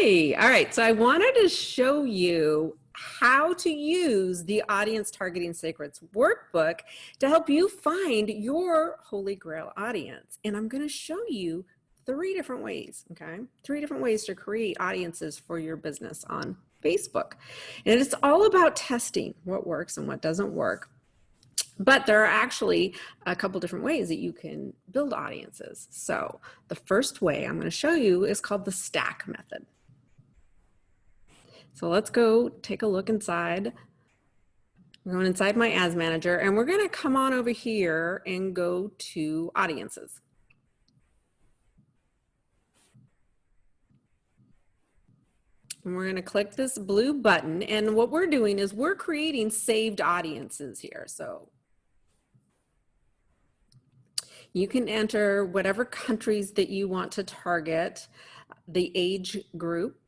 Hi. All right. So I wanted to show you how to use the Audience Targeting Secrets workbook to help you find your Holy Grail audience. And I'm going to show you 3 different ways, okay? 3 different ways to create audiences for your business on Facebook. And it's all about testing what works and what doesn't work. But there are actually a couple different ways that you can build audiences. So the first way I'm going to show you is called the stack method. So let's go take a look inside. We're going inside my ads manager and we're going to come on over here and go to audiences. And we're going to click this blue button, and what we're doing is we're creating saved audiences here. So you can enter whatever countries that you want to target, the age group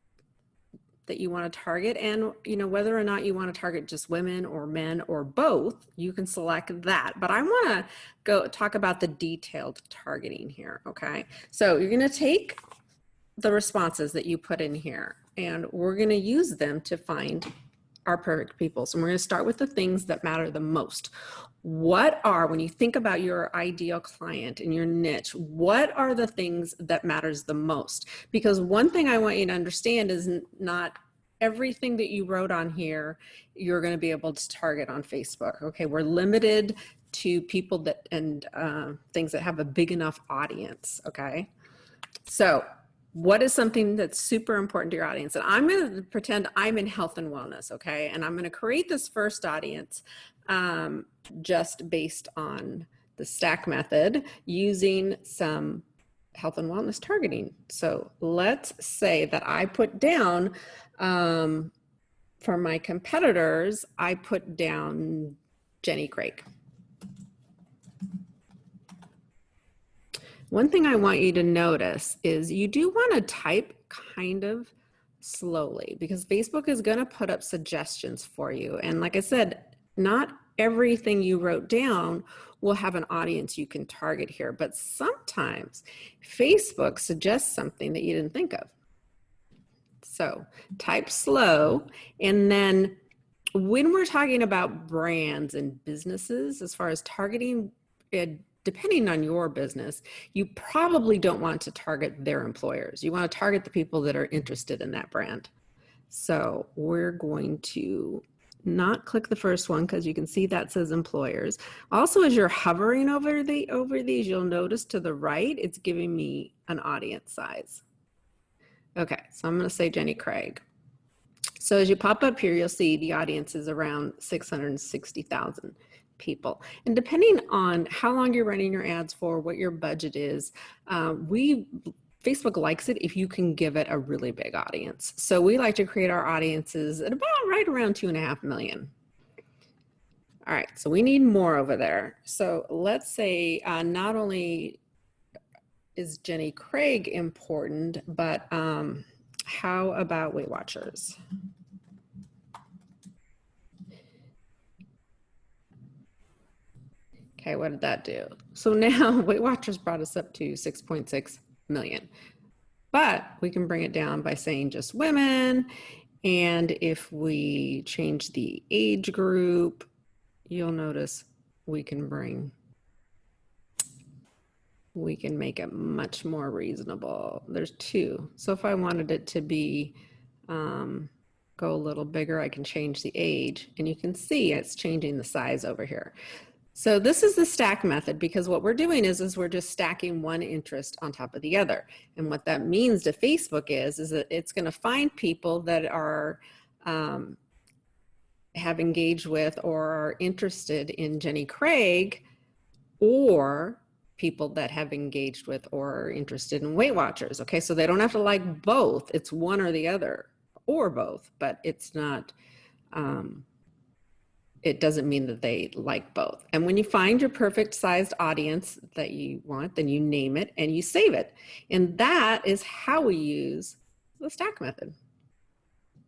that you want to target, and whether or not you want to target just women or men or both, you can select that. But I want to go talk about the detailed targeting here, okay? So you're going to take the responses that you put in here, and we're going to use them to find our perfect people. So we're going to start with the things that matter the most. When you think about your ideal client and your niche, what are the things that matters the most? Because one thing I want you to understand is not everything that you wrote on here you're going to be able to target on Facebook. Okay, we're limited to people that and things that have a big enough audience. Okay, so what is something that's super important to your audience? And I'm going to pretend I'm in health and wellness, okay? And I'm going to create this first audience just based on the stack method using some health and wellness targeting. So let's say that I put down, for my competitors, I put down Jenny Craig. One thing I want you to notice is you do want to type kind of slowly because Facebook is going to put up suggestions for you. And like I said, not everything you wrote down will have an audience you can target here, but sometimes Facebook suggests something that you didn't think of. So type slow, and then when we're talking about brands and businesses, as far as targeting it, depending on your business, you probably don't want to target their employers. You want to target the people that are interested in that brand. So we're going to not click the first one because you can see that says employers. Also, as you're hovering over these, you'll notice to the right, it's giving me an audience size. Okay, so I'm going to say Jenny Craig. So as you pop up here, you'll see the audience is around 660,000 people. And depending on how long you're running your ads for, what your budget is, Facebook likes it if you can give it a really big audience. So we like to create our audiences at about right around 2.5 million. All right, so we need more over there. So let's say not only is Jenny Craig important, but how about Weight Watchers? Okay, what did that do? So now Weight Watchers brought us up to 6.6 million. But we can bring it down by saying just women. And if we change the age group, you'll notice we can make it much more reasonable. There's 2. So if I wanted it to be, go a little bigger, I can change the age, and you can see it's changing the size over here. So this is the stack method, because what we're doing is we're just stacking one interest on top of the other. And what that means to Facebook is that it's going to find people that are have engaged with or are interested in Jenny Craig, or people that have engaged with or are interested in Weight Watchers. Okay, so they don't have to like both. It's one or the other, or both, but it's not, it doesn't mean that they like both. And when you find your perfect sized audience that you want, then you name it and you save it. And that is how we use the stack method.